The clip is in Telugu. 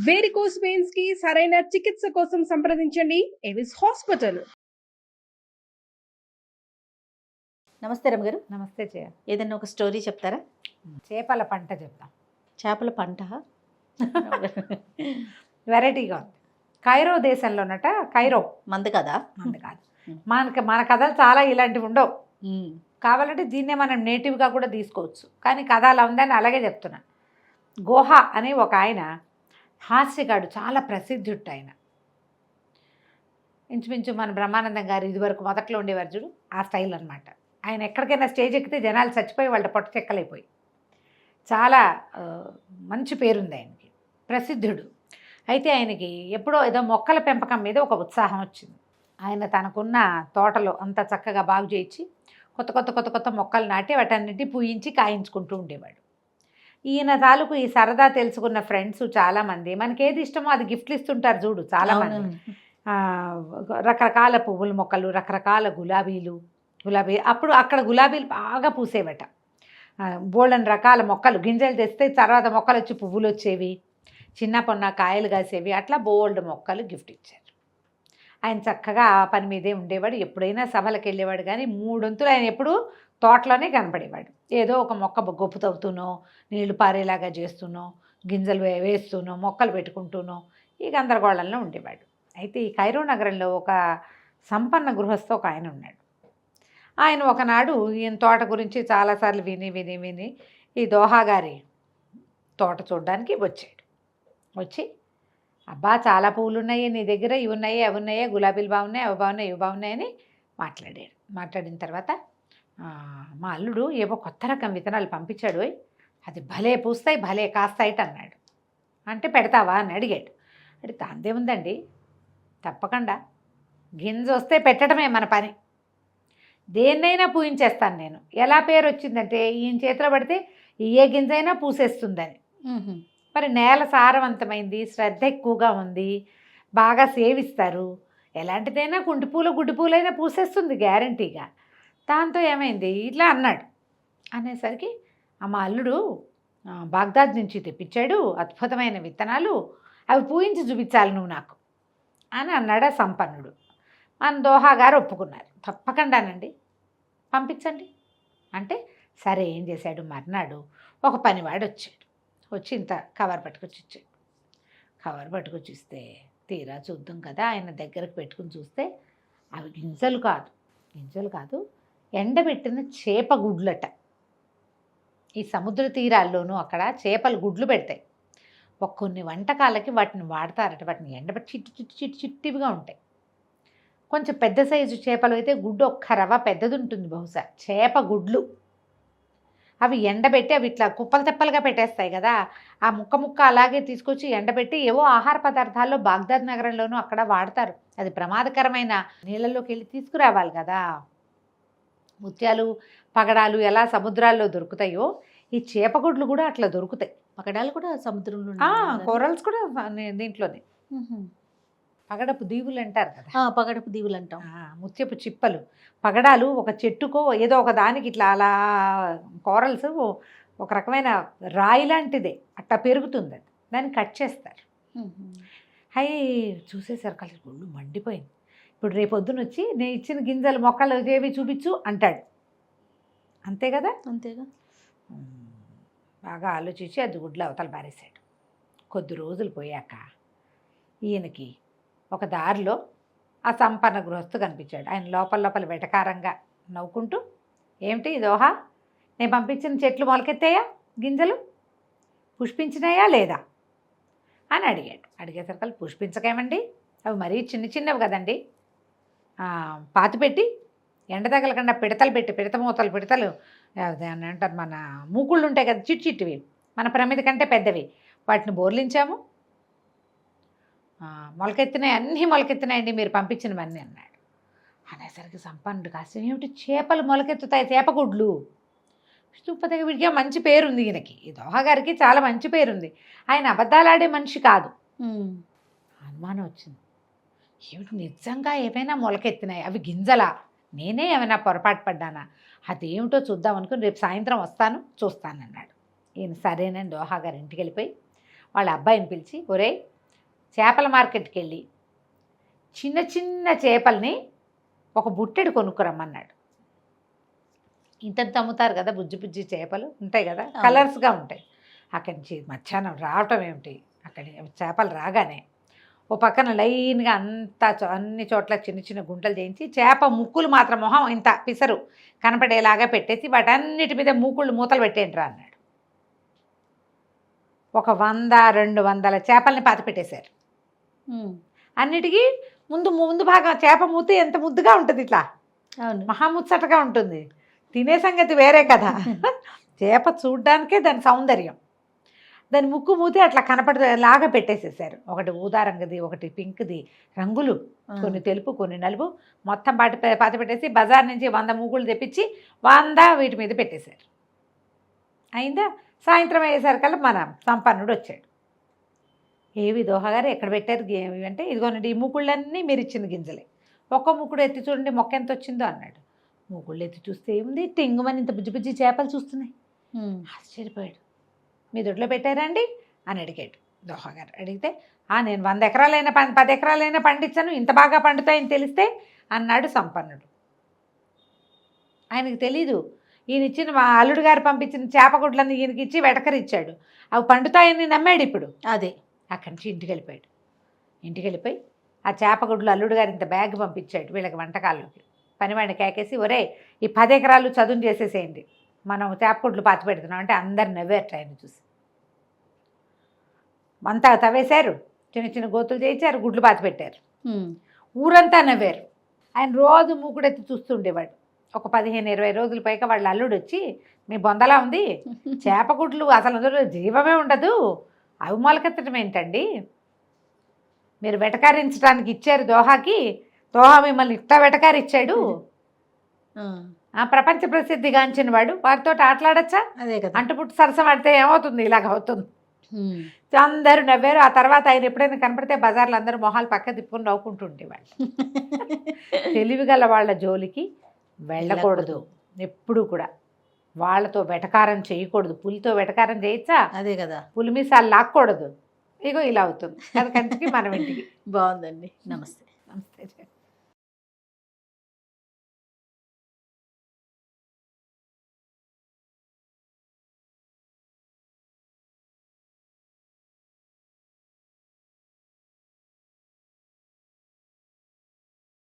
వేరికోస్ వెయిన్స్ కి సరైన చికిత్స కోసం సంప్రదించండి ఎవిస్ హాస్పిటల్. నమస్తే రమగారు. నమస్తే జయ. ఏదైనా ఒక స్టోరీ చెప్తారా? చేపల పంట చెప్తాం. చేపల పంట వెరైటీగా ఉంది. కైరో దేశంలోనట, కైరో మంది కదా, మంది కాదు, మన కథలు చాలా ఇలాంటివి ఉండవు. కావాలంటే దీన్నే మనం నేటివ్గా కూడా తీసుకోవచ్చు, కానీ కథ అలా ఉందని అలాగే చెప్తున్నా. గోహ అనే ఒక ఆయన హాస్యగాడు, చాలా ప్రసిద్ధుడు ఆయన. ఇంచుమించు మన బ్రహ్మానందం గారు ఇదివరకు మొదట్లో ఉండేవారు చూడు, ఆ స్టైల్ అనమాట. ఆయన ఎక్కడికైనా స్టేజ్ ఎక్కితే జనాలు చచ్చిపోయి వాళ్ళ పొట్ట చెక్కలైపోయి, చాలా మంచి పేరుంది ఆయనకి, ప్రసిద్ధుడు. అయితే ఆయనకి ఎప్పుడో ఏదో మొక్కల పెంపకం మీద ఒక ఉత్సాహం వచ్చింది. ఆయన తనకున్న తోటలో అంత చక్కగా బాగు చేయించి కొత్త కొత్త కొత్త కొత్త మొక్కలు నాటి వాటన్నిటి పూయించి కాయించుకుంటూ ఉండేవాడు. ఈయన తాలూకు ఈ సరదా తెలుసుకున్న ఫ్రెండ్స్ చాలామంది మనకి ఏది ఇష్టమో అది గిఫ్ట్లు ఇస్తుంటారు చూడు చాలామంది. రకరకాల పువ్వుల మొక్కలు, రకరకాల గులాబీ అప్పుడు అక్కడ గులాబీలు బాగా పూసేవట. బోల్డన్ రకాల మొక్కలు, గింజలు తెస్తే తర్వాత మొక్కలు వచ్చి పువ్వులు వచ్చేవి, చిన్న పొన్న కాయలు కాసేవి, అట్లా బోల్డ్ మొక్కలు గిఫ్ట్ ఇచ్చారు. ఆయన చక్కగా ఆ పని మీదే ఉండేవాడు. ఎప్పుడైనా సభలకు వెళ్ళేవాడు, కానీ మూడొంతులు ఆయన ఎప్పుడూ తోటలోనే కనపడేవాడు. ఏదో ఒక మొక్క గొప్ప తవ్వుతూనో, నీళ్లు పారేలాగా చేస్తూనో, గింజలు వేస్తూనో, మొక్కలు పెట్టుకుంటూనో ఈ గందరగోళంలో ఉండేవాడు. అయితే ఈ కైరో నగరంలో ఒక సంపన్న గృహస్థ ఒక ఆయన ఉన్నాడు. ఆయన ఒకనాడు ఈయన తోట గురించి చాలాసార్లు విని ఈ దోహా గారి తోట చూడడానికి వచ్చాడు. వచ్చి, అబ్బా చాలా పువ్వులు ఉన్నాయి నీ దగ్గర, ఇవి ఉన్నాయి అవి ఉన్నాయా, గులాబీలు బాగున్నాయి అవి బాగున్నాయి ఇవి బాగున్నాయని మాట్లాడాడు. మాట్లాడిన తర్వాత మా అల్లుడు ఏవో కొత్త రకం విత్తనాలు పంపించాడు, అది భలే పూస్తాయి భలే కాస్తాయిట అన్నాడు. అంటే పెడతావా అని అడిగాడు. అంటే దాందేముందండి, తప్పకుండా గింజ వస్తే పెట్టడమే మన పని, దేన్నైనా పూయించేస్తాను నేను. ఎలా పేరు వచ్చిందంటే ఈయన చేతిలో పడితే ఏ గింజైనా పూసేస్తుందని. మరి నేల సారవంతమైంది, శ్రద్ధ ఎక్కువగా ఉంది, బాగా సేవిస్తారు, ఎలాంటిదైనా కుంటిపూలు గుడ్డిపూలైనా పూసేస్తుంది గ్యారంటీగా. దాంతో ఏమైంది ఇట్లా అన్నాడు. అనేసరికి మా అల్లుడు బాగ్దాద్ నుంచి తెప్పించాడు అద్భుతమైన విత్తనాలు, అవి పూయించి చూపించాలి నువ్వు నాకు అని అన్నాడు ఆ సంపన్నుడు. మన దోహా గారు ఒప్పుకున్నారు, తప్పకుండానండి పంపించండి అంటే. సరే ఏం చేశాడు, మర్నాడు ఒక పనివాడు వచ్చాడు. వచ్చి ఇంత కవర్ పట్టుకొచ్చి ఇచ్చాడు. కవర్ పట్టుకొచ్చి ఇస్తే తీరా చూద్దాం కదా, ఆయన దగ్గరకు పెట్టుకుని చూస్తే అవి గింజలు కాదు ఎండబెట్టిన చేప గుడ్లట. ఈ సముద్ర తీరాల్లోనూ అక్కడ చేపలు గుడ్లు పెడతాయి. కొన్ని వంటకాలకి వాటిని వాడతారట. వాటిని ఎండబెట్టి చిట్టివిగా ఉంటాయి. కొంచెం పెద్ద సైజు చేపలు అయితే గుడ్డు ఒక్క రవ్వ పెద్దది ఉంటుంది బహుశా. చేప గుడ్లు అవి ఎండబెట్టి అవి ఇట్లా కుప్పలు తెప్పలుగా పెట్టేస్తాయి కదా, ఆ ముక్క అలాగే తీసుకొచ్చి ఎండబెట్టి ఏవో ఆహార పదార్థాల్లో బాగ్దాద్ నగరంలోనూ అక్కడ వాడతారు. అది ప్రమాదకరమైన నీళ్ళలోకి వెళ్ళి తీసుకురావాలి కదా. ముత్యాలు పగడాలు ఎలా సముద్రాల్లో దొరుకుతాయో ఈ చేపగుడ్లు కూడా అట్లా దొరుకుతాయి. పగడాలు కూడా సముద్రంలో, కోరల్స్ కూడా దీంట్లోనే. పగడపు దీవులు అంటారు కదా, పగడపు దీవులు అంటాం. ముత్యపు చిప్పలు, పగడాలు ఒక చెట్టుకో ఏదో ఒక దానికి ఇట్లా అలా, కోరల్స్ ఒక రకమైన రాయి లాంటిదే అట్లా పెరుగుతుంది, అది దాన్ని కట్ చేస్తారు. చూసేసరికి కలిసి గుళ్ళు మండిపోయింది. ఇప్పుడు రేపొద్దున వచ్చి నేను ఇచ్చిన గింజలు మొక్కలు ఏవి చూపించు అంటాడు. అంతే కదా, అంతేగా. బాగా ఆలోచించి అది గుడ్లు అవతల పారేశాడు. కొద్ది రోజులు పోయాక ఈయనకి ఒక దారిలో ఆ సంపన్న గృహస్థు కనిపించాడు. ఆయన లోపల వెటకారంగా నవ్వుకుంటూ, ఏమిటి దోహా, నేను పంపించిన చెట్లు మొలకెత్తాయా, గింజలు పుష్పించినాయా లేదా అని అడిగాడు. అడిగేసరికి పుష్పించకేమండి, అవి మరీ చిన్నవి కదండి, పాతి పెట్టి ఎండ తగలకుండా పిడత మూతలు అని అంటారు, మన మూకుళ్ళు ఉంటాయి కదా చిట్టివి, మన ప్రమిద కంటే పెద్దవి, వాటిని బోర్లించాము, అన్నీ మొలకెత్తినాయండి మీరు పంపించినవన్నీ అన్నాడు. అనేసరికి సంపన్నుడు కాస్త, ఏమిటి చేపలు మొలకెత్తుతాయి, చేపగుడ్లు, స్థూపతగా వీడికి మంచి పేరుంది, ఈయనకి ఈ దోహా గారికి చాలా మంచి పేరుంది, ఆయన అబద్ధాలాడే మనిషి కాదు. అనుమానం వచ్చింది, ఏమిటి నిజంగా ఏమైనా మొలకెత్తినాయి, అవి గింజలా, నేనే ఏమైనా పొరపాటు పడ్డానా, అదేమిటో చూద్దాం అనుకుని రేపు సాయంత్రం వస్తాను చూస్తానన్నాడు. ఈయన సరేనని దోహా గారి ఇంటికి వెళ్ళిపోయి వాళ్ళ అబ్బాయిని పిలిచి, ఒరేయ్ చేపల మార్కెట్కి వెళ్ళి చిన్న చిన్న చేపల్ని ఒక బుట్టెడు కొనుక్కురమ్మన్నాడు. ఇంత అమ్ముతారు కదా బుజ్జి బుజ్జి చేపలు ఉంటాయి కదా, కలర్స్గా ఉంటాయి. అక్కడి నుంచి మధ్యాహ్నం రావటం ఏమిటి, అక్కడి చేపలు రాగానే ఓ పక్కన లైన్గా అన్ని చోట్ల చిన్న చిన్న గుంటలు చేయించి చేప ముక్కులు మాత్రం మొహం ఇంత పిసరు కనపడేలాగా పెట్టేసి వాటన్నిటి మీద మూతలు పెట్టేంట్రా అన్నాడు. ఒక 100-200 చేపల్ని పాతి పెట్టేశారు. అన్నిటికీ ముందు భాగం చేప మూత ఎంత ముద్దుగా ఉంటుంది, ఇట్లా మహాముచ్చటగా ఉంటుంది. తినే సంగతి వేరే కదా. చేప చూడ్డానికే దాని సౌందర్యం. దాని ముక్కు మూతి అట్లా కనపడేలాగా పెట్టేసేసారు. ఒకటి ఊదా రంగుది, ఒకటి పింక్ది, రంగులు కొన్ని తెలుపు కొన్ని నలుపు మొత్తం పాతి పెట్టేసి బజార్ నుంచి 100 మూకులు తెప్పించి 100 వీటి మీద పెట్టేశారు. అయిందా? సాయంత్రం అయ్యేసరికల్లా మన సంపన్నుడు వచ్చాడు. ఏవి దోహగారు ఎక్కడ పెట్టారు ఏవి అంటే, ఇదిగోనండి ఈ మూకుళ్ళన్నీ మీరు ఇచ్చిన గింజలే, ఒక్క మూకుడు ఎత్తి చూడండి మొక్క ఎంత వచ్చిందో అన్నాడు. మూకుళ్ళు ఎత్తి చూస్తే ఏముంది, టెంగుమని ఇంత బుజ్జి బుజ్జి చేపలు చూస్తున్నాయి. ఆశ్చర్యపోయాడు. మీ దొడ్లో పెట్టారండి అని అడిగాడు దోహగారు. అడిగితే నేను 100 ఎకరాలైనా 10 ఎకరాలైనా పండించాను, ఇంత బాగా పండుతాయని తెలిస్తే అన్నాడు సంపన్నుడు. ఆయనకు తెలీదు, ఈయన ఇచ్చిన మా అల్లుడు గారు పంపించిన చేపగుడ్లన్నీ ఈయనకి ఇచ్చి వెటకరిచ్చాడు. అవి పండుతాయని నమ్మాడు. ఇప్పుడు అదే అక్కడి నుంచి ఇంటికి వెళ్ళిపోయి ఆ చేపగుడ్లు అల్లుడు గారు ఇంత బ్యాగ్ పంపించాడు వీళ్ళకి వంటకాల్లోకి. పనివాడిని కేకేసి, ఒరే ఈ 10 ఎకరాలు చదును చేసేసేయండి, మనం చేపగుడ్లు పాతి పెడుతున్నాం అంటే అందరు నవ్వారు. ఆయన చూసి అంతా తవ్వేశారు, చిన్న చిన్న గోతులు చేయించారు, గుడ్లు పాతి పెట్టారు. ఊరంతా నవ్వారు. ఆయన రోజు మూకుడెత్తి చూస్తుండేవాడు. ఒక 15-20 రోజుల పైగా వాళ్ళ అల్లుడు వచ్చి, మీ బొందలా ఉంది, చేపగుడ్లు అసలు అందులో జీవమే ఉండదు, అవి మొలకెత్తడం ఏంటండి, మీరు వెటకారించడానికి ఇచ్చారు దోహాకి, దోహా మిమ్మల్ని ఇట్లా వెటకారిచ్చాడు, ప్రపంచ ప్రసిద్ధిగాంచిన వాడు, వారితో ఆటలాడచ్చా, అదే కదా, అంటుపుట్టు సరసం ఆడితే ఏమవుతుంది, ఇలాగ అవుతుంది. అందరూ నవ్వారు. ఆ తర్వాత ఆయన ఎప్పుడైనా కనపడితే బజార్లో అందరూ మొహాలు పక్క తిప్పుకొని నవ్వుకుంటుండేవాళ్ళు. తెలివిగల వాళ్ళ జోలికి వెళ్ళకూడదు ఎప్పుడు కూడా, వాళ్ళతో వెటకారం చేయకూడదు. పులితో వెటకారం చేయొచ్చా, అదే కదా, పులి మీసాలు లాక్కూడదు. ఇగో ఇలా అవుతుంది. అందుకంటే మనం ఇంటికి. బాగుందండి. నమస్తే. నమస్తే.